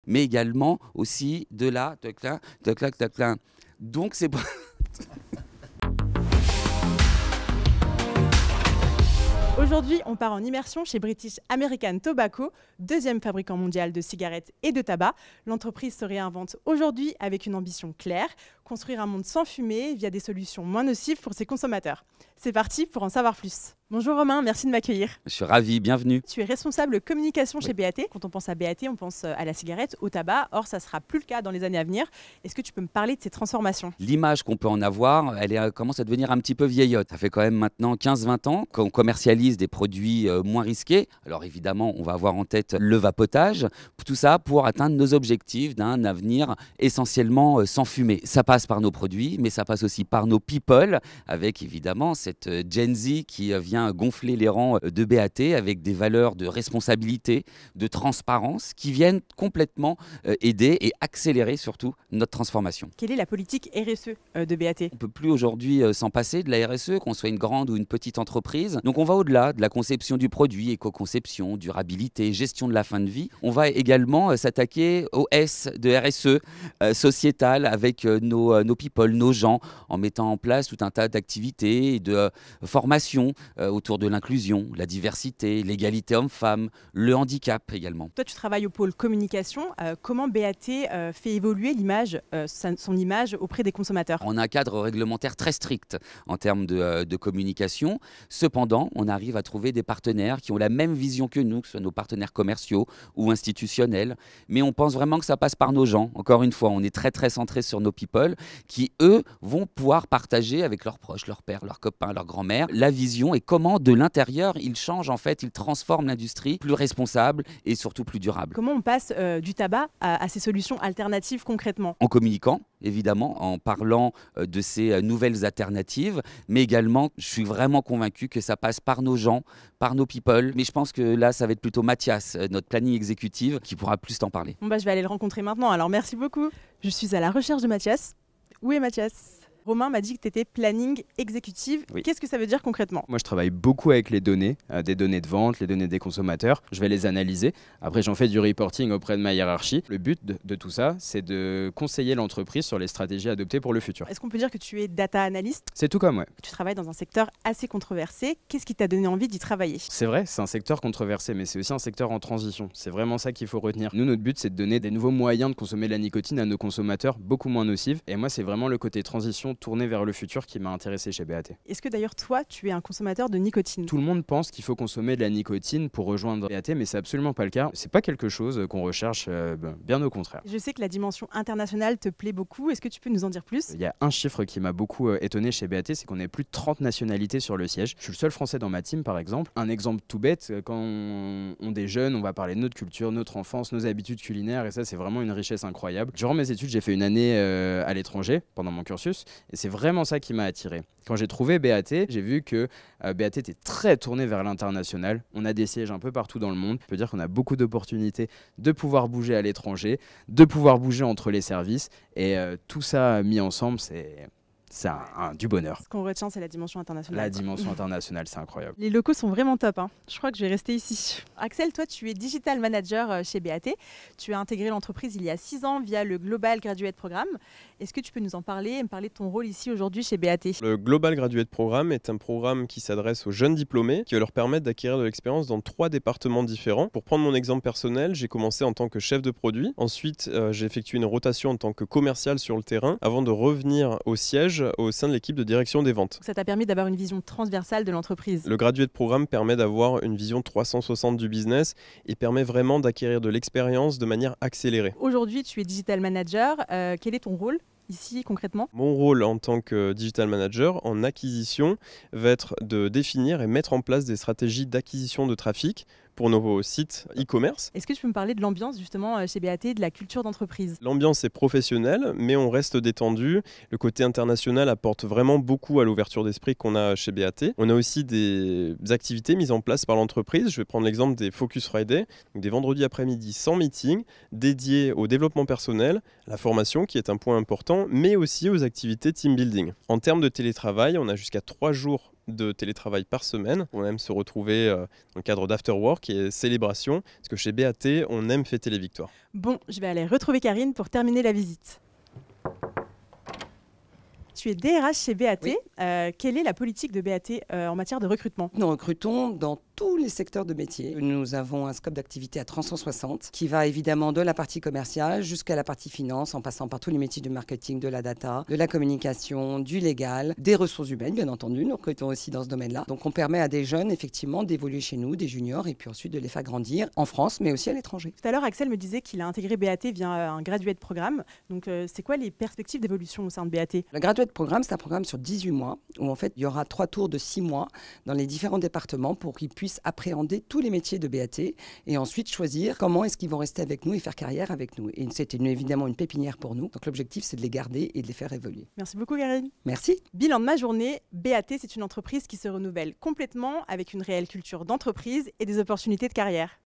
mais également aussi de là, tac là, tac là, tac là. Donc c'est Aujourd'hui, on part en immersion chez British American Tobacco, deuxième fabricant mondial de cigarettes et de tabac. L'entreprise se réinvente aujourd'hui avec une ambition claire, construire un monde sans fumée via des solutions moins nocives pour ses consommateurs. C'est parti pour en savoir plus. Bonjour Romain, merci de m'accueillir. Je suis ravi, bienvenue. Tu es responsable communication chez BAT. Quand on pense à BAT, on pense à la cigarette, au tabac. Or, ça ne sera plus le cas dans les années à venir. Est-ce que tu peux me parler de ces transformations ? L'image qu'on peut en avoir, elle commence à devenir un petit peu vieillotte. Ça fait quand même maintenant 15-20 ans qu'on commercialise des produits moins risqués. Alors évidemment, on va avoir en tête le vapotage. Tout ça pour atteindre nos objectifs d'un avenir essentiellement sans fumée. Ça passe par nos produits, mais ça passe aussi par nos people, avec évidemment cette Gen Z qui vient gonfler les rangs de BAT avec des valeurs de responsabilité, de transparence qui viennent complètement aider et accélérer surtout notre transformation. Quelle est la politique RSE de BAT ? On ne peut plus aujourd'hui s'en passer de la RSE, qu'on soit une grande ou une petite entreprise. Donc on va au-delà de la conception du produit, éco-conception, durabilité, gestion de la fin de vie. On va également s'attaquer au S de RSE sociétal avec nos people, nos gens, en mettant en place tout un tas d'activités et de formation autour de l'inclusion, la diversité, l'égalité homme-femme, le handicap également. Toi, tu travailles au pôle communication. Comment BAT fait évoluer l'image, son image auprès des consommateurs ? On a un cadre réglementaire très strict en termes de communication. Cependant, on arrive à trouver des partenaires qui ont la même vision que nous, que ce soit nos partenaires commerciaux ou institutionnels. Mais on pense vraiment que ça passe par nos gens. Encore une fois, on est très très centré sur nos people qui, eux, vont pouvoir partager avec leurs proches, leurs pères, leurs copains, leurs grands-mères, la vision et comment de l'intérieur, ils changent en fait, ils transforment l'industrie plus responsable et surtout plus durable. Comment on passe du tabac à ces solutions alternatives concrètement ? En communiquant, évidemment, en parlant de ces nouvelles alternatives, mais également, je suis vraiment convaincu que ça passe par nos gens, par nos people. Mais je pense que là, ça va être plutôt Mathias, notre planning exécutive, qui pourra plus t'en parler. Bon, je vais aller le rencontrer maintenant, alors merci beaucoup. Je suis à la recherche de Mathias. Où est Mathias ? Romain m'a dit que tu étais planning exécutive. Oui. Qu'est-ce que ça veut dire concrètement ? Moi, je travaille beaucoup avec les données, des données de vente, les données des consommateurs. Je vais les analyser. Après, j'en fais du reporting auprès de ma hiérarchie. Le but de tout ça, c'est de conseiller l'entreprise sur les stratégies adoptées pour le futur. Est-ce qu'on peut dire que tu es data analyst ? C'est tout comme, ouais. Tu travailles dans un secteur assez controversé. Qu'est-ce qui t'a donné envie d'y travailler ? C'est vrai, c'est un secteur controversé, mais c'est aussi un secteur en transition. C'est vraiment ça qu'il faut retenir. Nous, notre but, c'est de donner des nouveaux moyens de consommer la nicotine à nos consommateurs, beaucoup moins nocives. Et moi, c'est vraiment le côté transition tourné vers le futur qui m'a intéressé chez BAT. Est-ce que d'ailleurs, toi, tu es un consommateur de nicotine ? Tout le monde pense qu'il faut consommer de la nicotine pour rejoindre BAT, mais c'est absolument pas le cas. C'est pas quelque chose qu'on recherche, bien au contraire. Je sais que la dimension internationale te plaît beaucoup. Est-ce que tu peux nous en dire plus ? Il y a un chiffre qui m'a beaucoup étonné chez BAT, c'est qu'on est plus de 30 nationalités sur le siège. Je suis le seul français dans ma team, par exemple. Un exemple tout bête, quand on est jeunes, on va parler de notre culture, notre enfance, nos habitudes culinaires, et ça, c'est vraiment une richesse incroyable. Durant mes études, j'ai fait une année à l'étranger, pendant mon cursus, et c'est vraiment ça qui m'a attiré. Quand j'ai trouvé BAT, j'ai vu que BAT était très tourné vers l'international. On a des sièges un peu partout dans le monde. Je peux dire qu'on a beaucoup d'opportunités de pouvoir bouger à l'étranger, de pouvoir bouger entre les services. Et tout ça mis ensemble, c'est du bonheur. Ce qu'on retient, c'est la dimension internationale. La dimension internationale, c'est incroyable. Les locaux sont vraiment top. Je crois que je vais rester ici. Axel, toi, tu es digital manager chez BAT. Tu as intégré l'entreprise il y a 6 ans via le Global Graduate Programme. Est-ce que tu peux nous en parler et me parler de ton rôle ici aujourd'hui chez BAT ? Le Global Graduate Programme est un programme qui s'adresse aux jeunes diplômés, qui va leur permettre d'acquérir de l'expérience dans 3 départements différents. Pour prendre mon exemple personnel, j'ai commencé en tant que chef de produit. Ensuite, j'ai effectué une rotation en tant que commercial sur le terrain avant de revenir au siège au sein de l'équipe de direction des ventes. Ça t'a permis d'avoir une vision transversale de l'entreprise. Le Graduate Programme permet d'avoir une vision 360 du business et permet vraiment d'acquérir de l'expérience de manière accélérée. Aujourd'hui, tu es digital manager. Quel est ton rôle ici concrètement ? Mon rôle en tant que digital manager en acquisition va être de définir et mettre en place des stratégies d'acquisition de trafic pour nos sites e-commerce. Est-ce que tu peux me parler de l'ambiance justement chez BAT, de la culture d'entreprise ? L'ambiance est professionnelle, mais on reste détendu. Le côté international apporte vraiment beaucoup à l'ouverture d'esprit qu'on a chez BAT. On a aussi des activités mises en place par l'entreprise. Je vais prendre l'exemple des Focus Friday, donc des vendredis après-midi sans meeting, dédiés au développement personnel, la formation qui est un point important, mais aussi aux activités team building. En termes de télétravail, on a jusqu'à 3 jours de télétravail par semaine. On aime se retrouver dans le cadre d'after work et célébration, parce que chez BAT, on aime fêter les victoires. Bon, je vais aller retrouver Karine pour terminer la visite. Tu es DRH chez BAT. Oui. Quelle est la politique de BAT en matière de recrutement ? Nous recrutons dans tous les secteurs de métier. Nous avons un scope d'activité à 360 qui va évidemment de la partie commerciale jusqu'à la partie finance, en passant par tous les métiers du marketing, de la data, de la communication, du légal, des ressources humaines, bien entendu. Nous recrutons aussi dans ce domaine-là. Donc on permet à des jeunes, effectivement, d'évoluer chez nous, des juniors, et puis ensuite de les faire grandir en France, mais aussi à l'étranger. Tout à l'heure, Axel me disait qu'il a intégré BAT via un graduate programme. Donc, c'est quoi les perspectives d'évolution au sein de BAT ? Le graduate programme, c'est un programme sur 18 mois où en fait il y aura 3 tours de 6 mois dans les différents départements pour qu'ils puissent appréhender tous les métiers de BAT et ensuite choisir comment est-ce qu'ils vont rester avec nous et faire carrière avec nous. Et c'est évidemment une pépinière pour nous. Donc l'objectif, c'est de les garder et de les faire évoluer. Merci beaucoup, Karine. Merci. Bilan de ma journée, BAT, c'est une entreprise qui se renouvelle complètement avec une réelle culture d'entreprise et des opportunités de carrière.